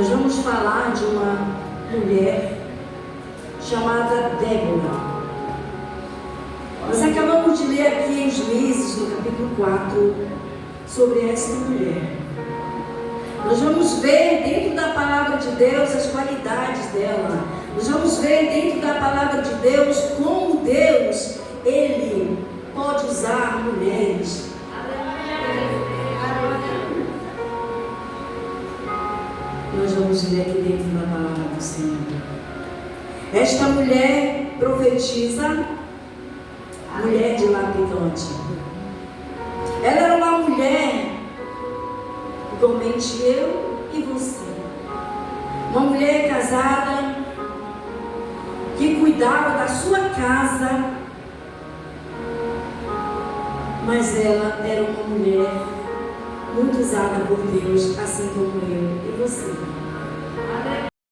Nós vamos falar de uma mulher chamada Débora. Nós acabamos de ler aqui em Juízes, no capítulo 4, sobre essa mulher. Nós vamos ver dentro da palavra de Deus as qualidades dela. Nós vamos ver dentro da palavra de Deus como Deus, Ele pode usar mulheres. Nós vamos ler aqui dentro da palavra do Senhor. Esta mulher profetiza, mulher de Lapidote. Ela era uma mulher, igualmente eu e você. Uma mulher casada, que cuidava da sua casa, mas ela era uma mulher muito usada por Deus, assim como eu e você.